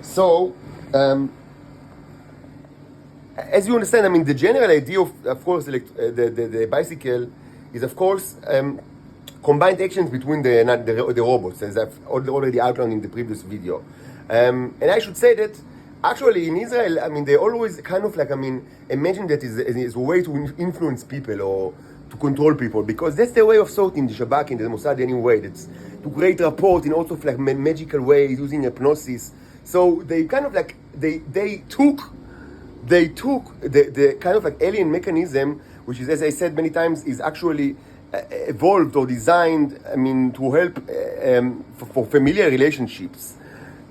So, as you understand, I mean, the general idea of course, the bicycle is, of course, combined actions between the robots, as I've already outlined in the previous video. And I should say that actually in Israel, I mean, they always kind of like, I mean, imagine that is a way to influence people or to control people, because that's the way of thought in the Shabak, in the Mossad anyway. That's to create rapport in also like magical ways using hypnosis. So they kind of like they took the kind of like alien mechanism, which is, as I said many times, is actually evolved or designed, I mean, to help for familiar relationships.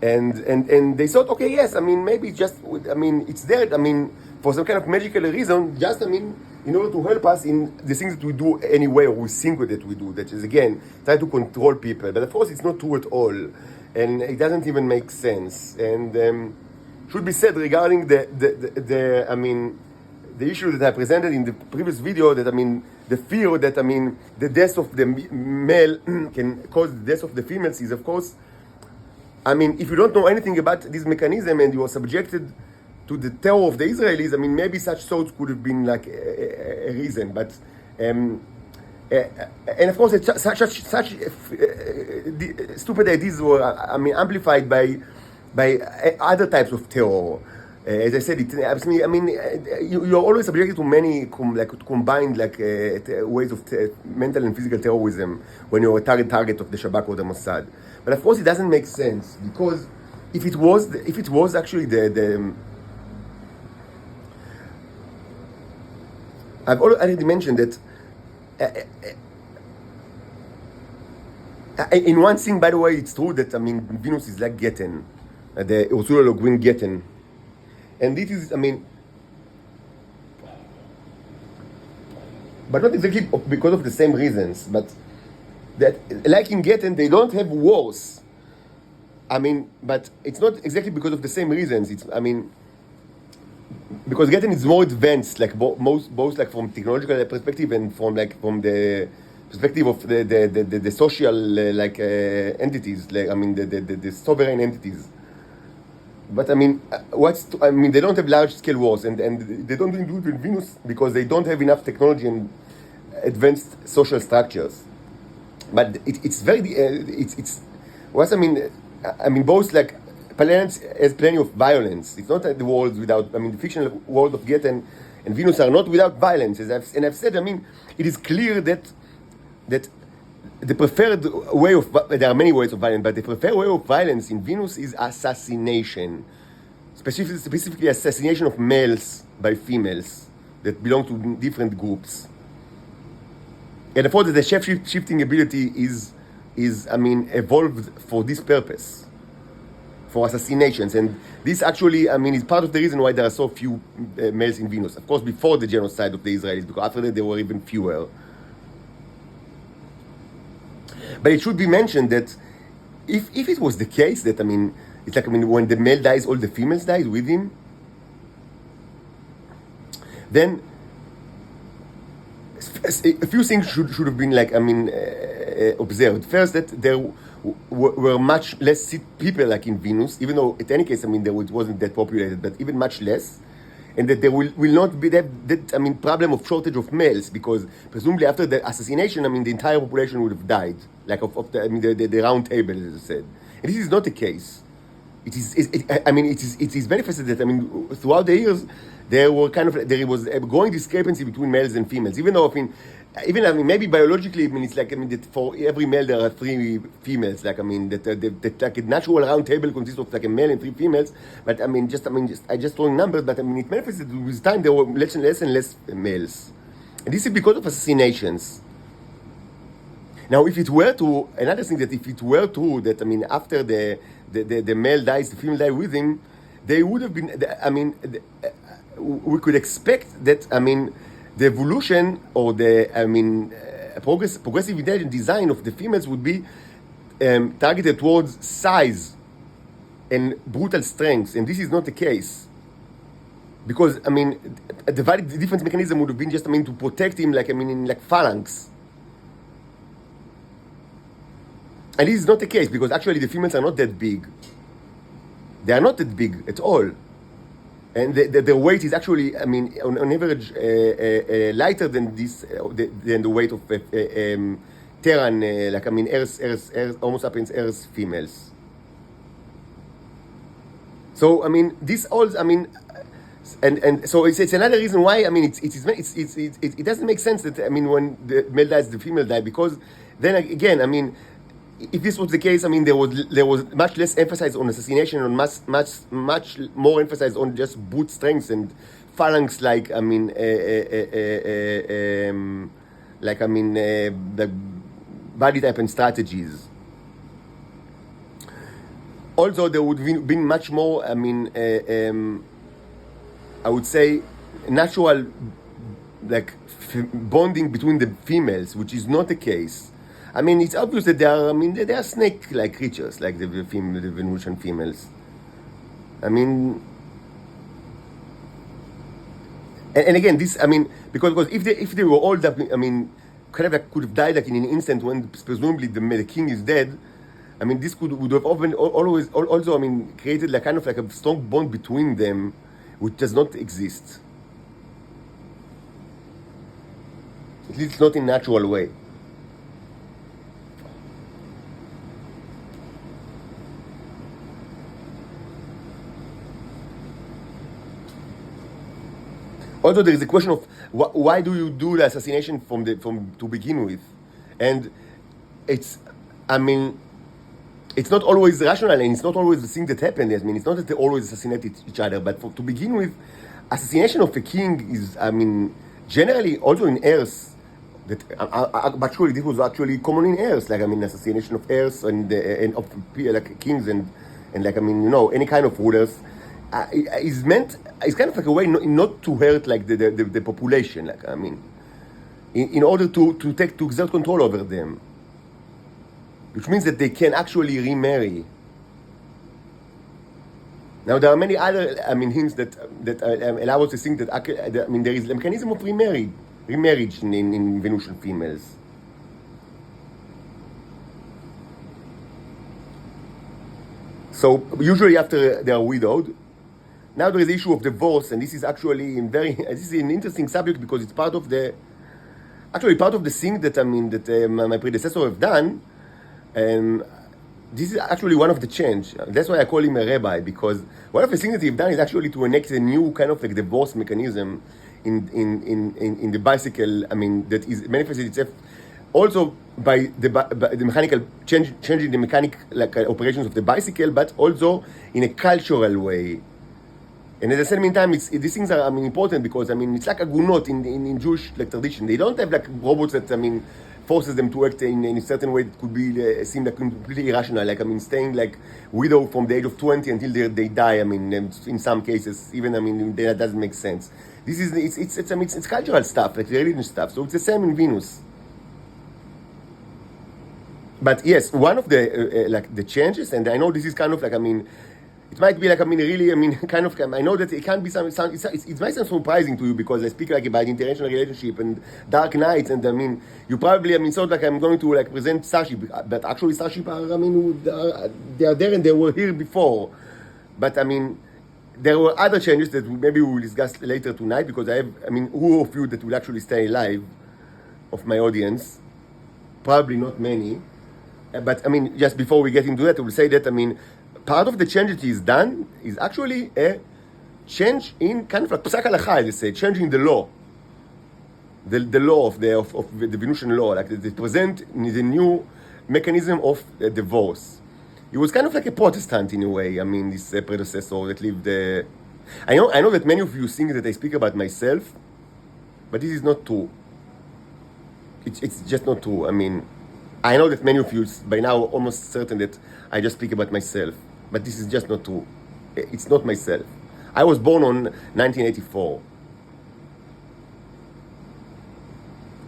And they thought, okay, yes, I mean, maybe just, I mean, it's there, I mean, for some kind of magical reason, just, I mean, in order to help us in the things that we do anyway, or we think that we do, that is, again, try to control people. But of course, it's not true at all. And it doesn't even make sense. And should be said regarding the I mean, the issue that I presented in the previous video, that, I mean, the fear that, I mean, the death of the male can cause the death of the females is, of course, I mean, if you don't know anything about this mechanism and you are subjected to the terror of the Israelis, I mean, maybe such thoughts could have been like a reason. But, and of course, such stupid ideas were, I mean, amplified by other types of terror. As I said, I mean, you're always subjected to many combined ways of mental and physical terrorism when you're a target of the Shabak or the Mossad. But of course, it doesn't make sense, because if it was actually I've already mentioned that. In one thing, by the way, it's true that, I mean, Venus is like Geten, the Ursula Le Guin Geten. And this is, I mean, but not exactly because of the same reasons, but that, like in Geten, they don't have wars. I mean, but it's not exactly because of the same reasons. It's, I mean, because Geten is more advanced, like both like from technological perspective and from the perspective of the social entities, like, I mean, the sovereign entities. But I mean, they don't have large scale wars, and they don't do it with Venus because they don't have enough technology and advanced social structures. But it's very what I mean, both like planets has plenty of violence. It's not that the world without, I mean, the fictional world of Geten and Venus are not without violence. I've said, I mean, it is clear that the preferred way of, there are many ways of violence, but the preferred way of violence in Venus is assassination. Specifically assassination of males by females that belong to different groups. And therefore the shape-shifting ability is, I mean, evolved for this purpose, for assassinations. And this actually, I mean, is part of the reason why there are so few males in Venus. Of course, before the genocide of the Israelis, because after that there were even fewer. But it should be mentioned that if it was the case that, I mean, it's like, I mean, when the male dies, all the females die with him, then a few things should have been, like, I mean, observed. First, that there were much less people like in Venus, even though, in any case, I mean, it wasn't that populated, but even much less. And that there will not be that I mean, problem of shortage of males, because presumably after the assassination, I mean, the entire population would have died, like of the, I mean, the round table, as I said. And this is not the case. It is manifested that, I mean, throughout the years, there was a growing discrepancy between males and females, even though, I mean, maybe biologically, I mean, it's like, I mean, that for every male there are 3 females. Like, I mean, that like a natural round table consists of like a male and 3 females. But I just throwing numbers. But I mean, it manifested with time there were less and less males, and this is because of assassinations. Now, if it were true, another thing, that if it were true that, I mean, after the male dies, the female dies with him, they would have been. I mean, we could expect that. I mean, the evolution or progressive intelligent design of the females would be targeted towards size and brutal strength, and this is not the case. Because, I mean, the defense mechanism would have been just, I mean, to protect him, like, I mean, in like phalanx. And this is not the case, because actually the females are not that big. They are not that big at all. And the weight is actually, I mean, on average, lighter than than the weight of Terran, like I mean, Earth, Homo sapiens, Earth females. So I mean, this all, I mean, and so it's another reason why, I mean, it doesn't make sense that, I mean, when the male dies, the female die, because then again, I mean, if this was the case, I mean, there was much less emphasis on assassination, and much more emphasis on just brute strength and phalanx, like I mean, the body type and strategies. Also, there would have been much more, I mean, I would say, natural, like bonding between the females, which is not the case. I mean, it's obvious that they are snake-like creatures, like the Venusian females. I mean, and again, this, I mean, because if they were all that, I mean, kind of like could have died like in an instant when presumably the king is dead. I mean, this would have always also, I mean, created like kind of like a strong bond between them, which does not exist. At least not in a natural way. Also, there is a question of why do you do the assassination from to begin with, and it's, I mean, it's not always rational, and it's not always the thing that happened. I mean, it's not that they always assassinate each other, but to begin with, assassination of a king is, I mean, generally also in heirs. That actually this was actually common in heirs, like I mean, assassination of heirs and of like kings and like I mean, you know, any kind of rulers. Is meant, it's kind of like a way not to hurt like the population, like I mean, in order to exert control over them, which means that they can actually remarry. Now there are many other, I mean, hints that allow us to think that, I mean, there is a mechanism of remarriage in Venusian females. So usually after they are widowed. Now there is the issue of divorce, and this is actually this is an interesting subject because it's part of the thing that, I mean, that my predecessor have done, and this is actually one of the change. That's why I call him a rabbi, because one of the things that he's done is actually to enact a new kind of like divorce mechanism in the bicycle. I mean, that is manifested itself also by the mechanical changing the mechanic like operations of the bicycle, but also in a cultural way. And at the same time, these things are, I mean, important because, I mean, it's like a gunot in Jewish like tradition. They don't have like robots that, I mean, forces them to act in a certain way that could be seem like completely irrational. Like, I mean, staying like widow from the age of 20 until they die. I mean, in some cases, even, I mean, that doesn't make sense. This is I mean, it's cultural stuff, like religion stuff. So it's the same in Venus. But yes, one of the like the changes, and I know this is kind of like, I mean, it might be like, I mean, really, I mean, kind of, I know that it can be it might sound surprising to you because I speak like about international relationship and dark nights, and I mean, you probably, I mean, it's not like I'm going to like present Starship, but actually Starship are, I mean, they are there and they were here before. But I mean, there were other changes that maybe we will discuss later tonight, because I mean, who of you that will actually stay alive of my audience? Probably not many. But I mean, just before we get into that, I will say that, I mean, part of the change that is done is actually a change in kind of like Psak Halacha, they say, change in the law. The law of the Venusian law, like they present the new mechanism of divorce. He was kind of like a Protestant in a way. I mean, this predecessor that lived there. I know that many of you think that I speak about myself, but this is not true. It's just not true. I mean, I know that many of you by now are almost certain that I just speak about myself, but this is just not true. It's not myself. I was born on 1984.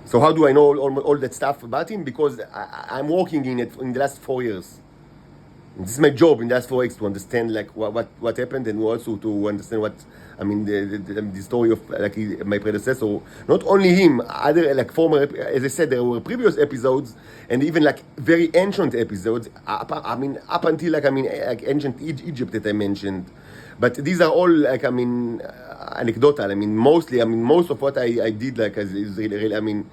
So how do I know all that stuff about him? Because I'm working in it in the last 4 years. This is my job in Diaspora X to understand like what happened, and also to understand what I mean the story of like my predecessor. Not only him, other like former. As I said, there were previous episodes and even like very ancient episodes. I mean up until like ancient Egypt that I mentioned. But these are all like anecdotal. I mean mostly. I mean most of what I did like is really. I mean.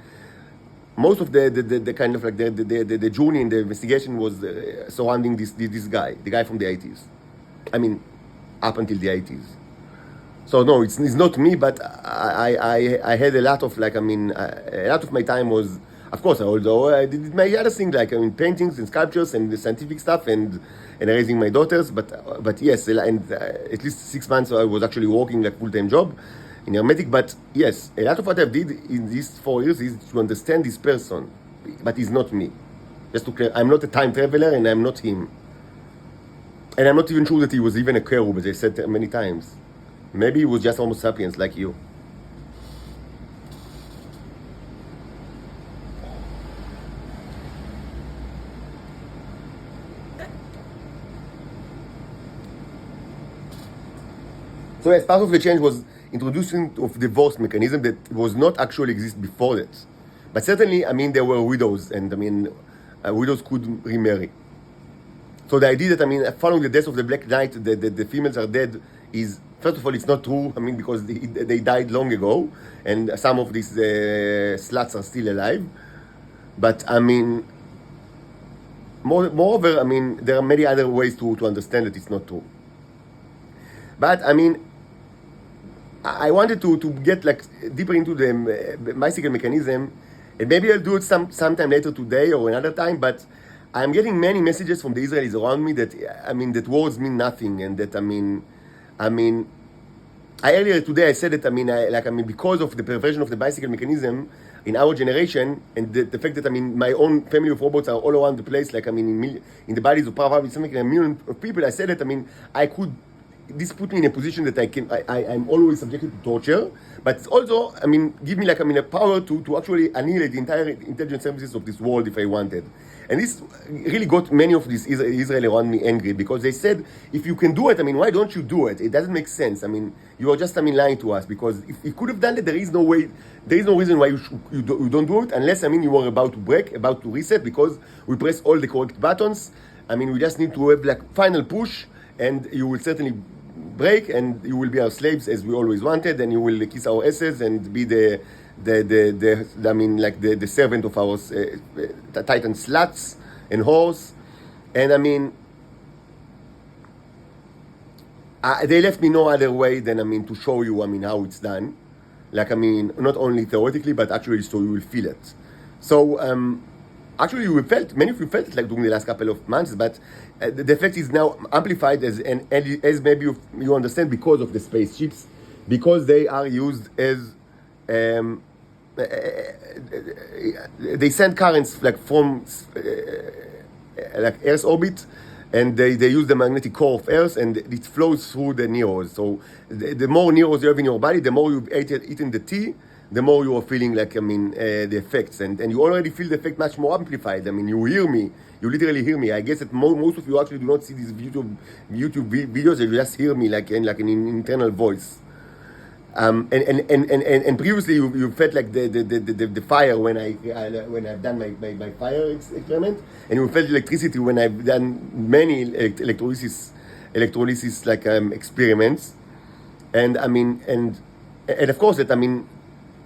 Most of the kind of like the journey in the investigation was surrounding this guy, the guy from the 80s. I mean, up until the 80s. So no, it's not me, but I had a lot of like a lot of my time was, of course, although I did my other thing like paintings and sculptures and the scientific stuff and raising my daughters. But yes, and at least 6 months I was actually working like full-time job in Hermetic. But yes, a lot of what I did in these 4 years is to understand this person, but he's not me. Just to clear, I'm not a time traveler and I'm not him. And I'm not even sure that he was even a cherub, as I said many times. Maybe he was just Homo sapiens like you. So as part of the change was introducing of divorce mechanism that was not actually exist before that. But certainly, I mean, there were widows, and I mean, widows could remarry. So the idea that, I mean, following the death of the Black Knight, the females are dead is, first of all, it's not true. I mean, because they died long ago, and some of these sluts are still alive. But, I mean, moreover, I mean, there are many other ways to understand that it's not true. But, I mean, I wanted to get like deeper into the bicycle mechanism, and maybe I'll do it sometime later today or another time. But I'm getting many messages from the Israelis around me that that words mean nothing, and that earlier today I said that because of the perversion of the bicycle mechanism in our generation, and the fact that my own family of robots are all around the place, like in the bodies of probably something like 1 million of people. I said that I could. This put me in a position that I'm always subjected to torture, but it's also, give me a power to actually annihilate the entire intelligence services of this world if I wanted. And this really got many of these Israel around me angry, because they said, if you can do it, why don't you do it? It doesn't make sense. You are just, lying to us, because if you could have done it, there is no reason why you don't do it, unless, you are about to break, about to reset, because we press all the correct buttons. We just need to have final push, and you will certainly break, and you will be our slaves as we always wanted, and you will kiss our asses and be the servant of our titan sluts and whores. And they left me no other way than to show you how it's done, not only theoretically but actually so you will feel it. So actually, many of you felt it during the last couple of months, but the effect is now amplified as maybe you understand, because of the spaceships, because they are used as they send currents from Earth's orbit, and they use the magnetic core of Earth, and it flows through the neurons. So the more neurons you have in your body, the more you've eaten the tea, the more you are feeling the effects, and you already feel the effect much more amplified. You hear me, you literally hear me. I guess that most of you actually do not see these YouTube videos, you just hear me in an internal voice. And previously you felt the fire when I've done my fire experiment, and you felt electricity when I've done many electrolysis experiments, and of course that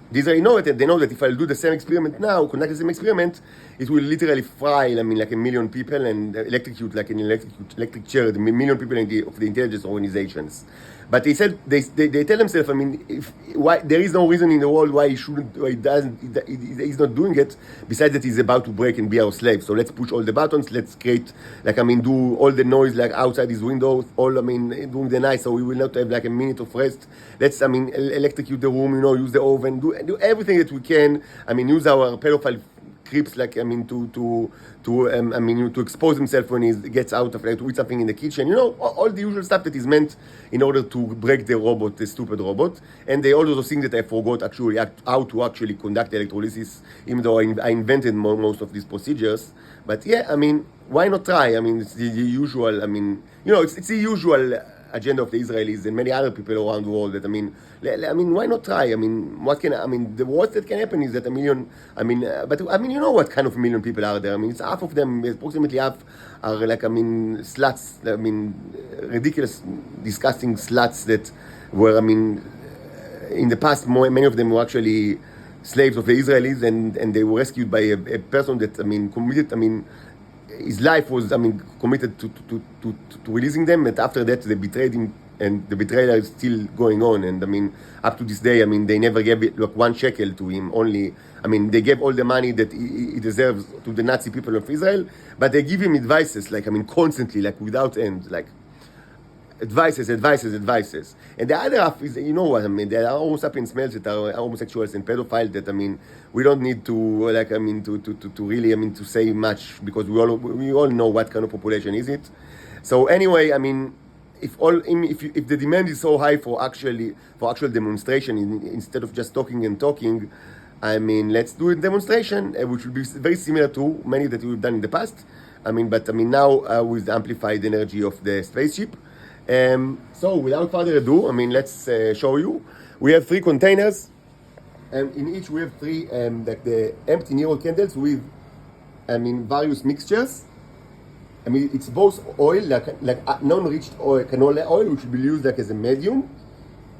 these are innovative. They know that if I do the same experiment now, conduct the same experiment, it will literally fry, 1 million people and electrocute an electric chair, the 1 million people of the intelligence organizations. But they said they tell themselves, why there is no reason in the world why he's not doing it, besides that he's about to break and be our slave. So let's push all the buttons, let's create do all the noise outside his windows, all during the night, so we will not have a minute of rest. Let's electrocute the room, use the oven, do everything that we can. Use our pedophile creeps, like, I mean, to expose himself when he gets out of, like, to eat something in the kitchen, all the usual stuff that is meant in order to break the stupid robot. And they also think that I forgot actually how to actually conduct electrolysis, even though I invented most of these procedures. But yeah, I mean, why not try? I mean, it's the usual, I mean, it's the usual agenda of the Israelis and many other people around the world that, I mean, why not try? I mean, the worst that can happen is that a million, but I mean, what kind of million people are there? I mean, it's half of them, approximately half are like, I mean, sluts, I mean, ridiculous, disgusting sluts that were, I mean, in the past, many of them were actually slaves of the Israelis, and they were rescued by a person that, I mean, committed, I mean, his life was, I mean, committed to releasing them, and after that they betrayed him, and the betrayal is still going on. And I mean, up to this day, I mean, they never gave it, like, 1 shekel to him. Only, I mean, they gave all the money that he deserves to the Nazi people of Israel, but they give him advices, like, I mean, constantly, like, without end, like, advices. And the other half is, what I mean, there are Homo sapiens males that are homosexuals and pedophiles that, I mean, we don't need to, like, I mean, to really, I mean, to say much, because we all know what kind of population is it. So anyway, I mean, if the demand is so high for actual demonstration, instead of just talking, I mean, let's do a demonstration, which will be very similar to many that we've done in the past. I mean, but I mean, now with the amplified energy of the spaceship. So without further ado, I mean, let's show you. We have 3 containers, and in each we have 3 like the empty neural candles with, I mean, various mixtures. I mean, it's both oil, like non-enriched oil, canola oil, which will be used like as a medium,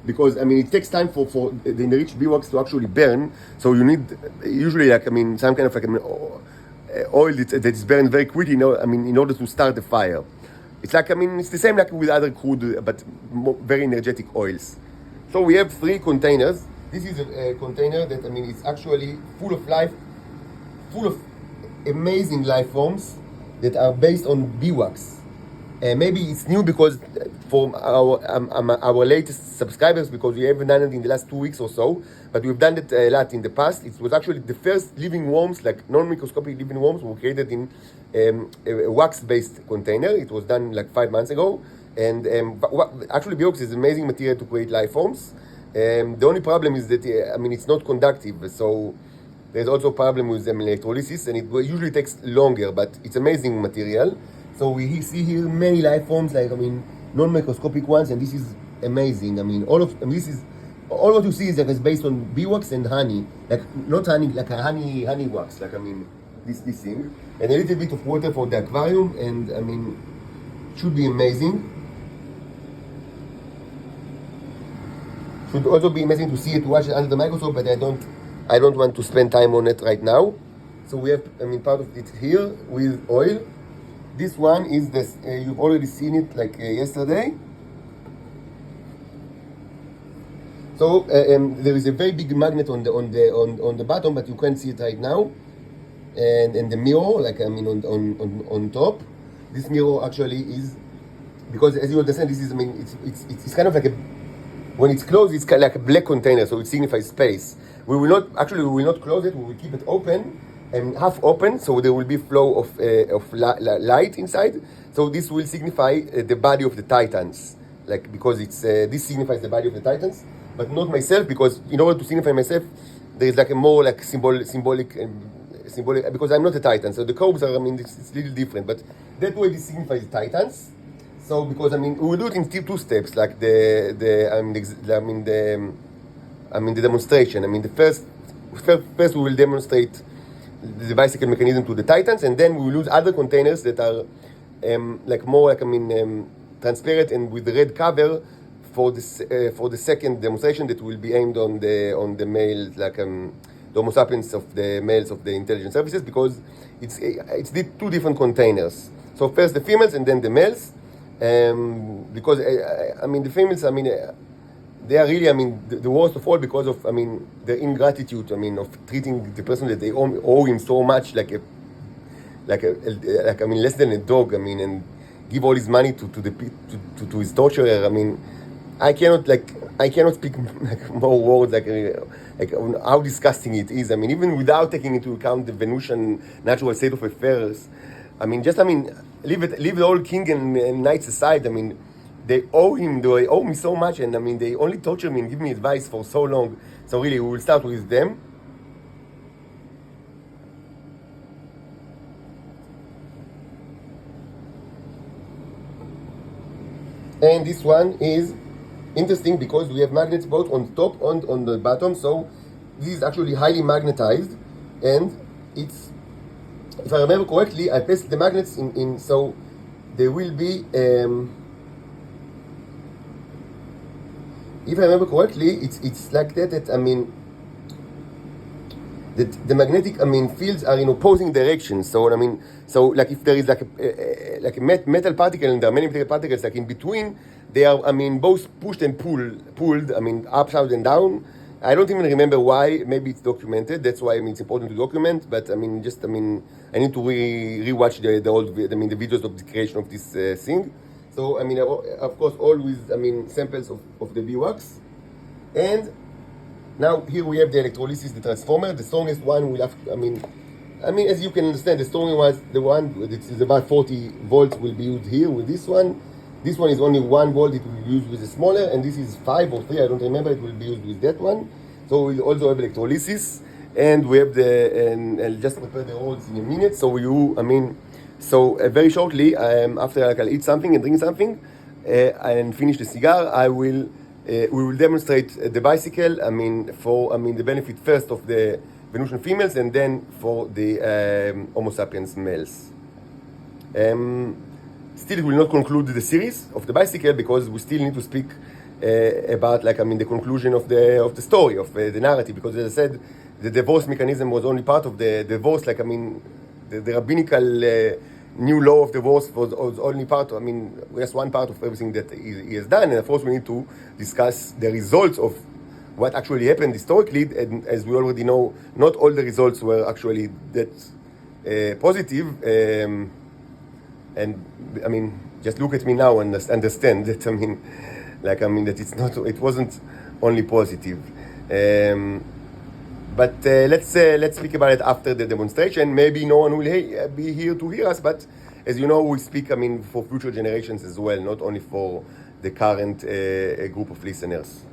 because I mean, it takes time for the enriched beeswax to actually burn. So you need usually, like, I mean, some kind of, like, I mean, oil that is burned very quickly. I mean, in order to start the fire. It's like, I mean, it's the same like with other crude, but very energetic oils. So we have 3 containers. This is a container that, I mean, it's actually full of life, full of amazing life forms that are based on beeswax. Maybe it's new because for our latest subscribers, because we haven't done it in the last 2 weeks or so, but we've done it a lot in the past. It was actually the first living worms, like non-microscopic living worms, were created in a wax-based container. It was done like 5 months ago. And actually, beeswax is an amazing material to create life forms. The only problem is that, I mean, it's not conductive. So there's also a problem with electrolysis, and it usually takes longer, but it's amazing material. So we see here many life forms, like, I mean, non-microscopic ones, and this is amazing. I mean, all what you see is like it's based on beeswax and honey, like not honey, like a honey wax, like, I mean, this thing, and a little bit of water for the aquarium, and I mean, it should be amazing. Should also be amazing to see it, to watch it under the microscope, but I don't want to spend time on it right now. So we have, I mean, part of it here with oil. This one is this. You've already seen it like yesterday. So there is a very big magnet on the bottom, but you can't see it right now. And the mirror, like, I mean, on top. This mirror actually is, because as you understand, this is, I mean, it's kind of like when it's closed, it's kind of like a black container, so it signifies space. We will not close it. We will keep it open. And half open, so there will be flow of light inside. So this will signify the body of the Titans, like, because it's this signifies the body of the Titans, but not myself, because in order to signify myself, there is like a more like symbolic, because I'm not a Titan. So the corbs are, I mean, it's a little different, but that way this signifies the Titans. So because, I mean, we will do it in 2 steps, like the demonstration. I mean, the first we will demonstrate the bicycle mechanism to the Titans, and then we will use other containers that are like more, like, I mean, transparent and with the red cover for the second demonstration that will be aimed on the males, like the Homo sapiens of the males of the intelligence services, because it's 2 different containers. So first the females and then the males, because I mean, the females, I mean, they are really, I mean, the worst of all, because of, I mean, the ingratitude, I mean, of treating the person that they owe him so much like I mean, less than a dog, I mean, and give all his money to his torturer. I mean, I cannot speak like more words like on how disgusting it is. I mean, even without taking into account the Venusian natural state of affairs, I mean, leave the old king and knights aside. I mean, they owe me so much, and I mean, they only torture me and give me advice for so long. So really, we will start with them. And this one is interesting because we have magnets both on top and on the bottom, so this is actually highly magnetized, and it's, if I remember correctly, I placed the magnets in so there will be if I remember correctly, it's like that I mean that the magnetic fields are in opposing directions. So I mean, so like if there is like a metal particle and there are many metal particles like in between, they are both pushed and pulled upside and down. I don't even remember why. Maybe it's documented. That's why it's important to document. But I need to rewatch the old the videos of the creation of this thing. So of course always samples of the beeswax. And now here we have the electrolysis, the transformer. The strongest one will have as you can understand, the strongest was the one that is about 40 volts will be used here with this one. This one is only 1 volt, it will be used with the smaller, and this is 5 or 3, I don't remember, it will be used with that one. So we'll also have electrolysis, and we have and I'll just prepare the rods in a minute. So very shortly, after I'll eat something and drink something, and finish the cigar, we will demonstrate the bicycle, for the benefit first of the Venusian females, and then for the Homo sapiens males. Still, it will not conclude the series of the bicycle because we still need to speak about the conclusion of the story of the narrative. Because as I said, the divorce mechanism was only part of the divorce. The rabbinical new law of divorce was only part. Just one part of everything that he has done. And of course, we need to discuss the results of what actually happened historically. And as we already know, not all the results were actually that positive. And just look at me now and understand that that it wasn't only positive. But let's speak about it after the demonstration. Maybe no one will be here to hear us, but as you know, we speak for future generations as well, not only for the current group of listeners.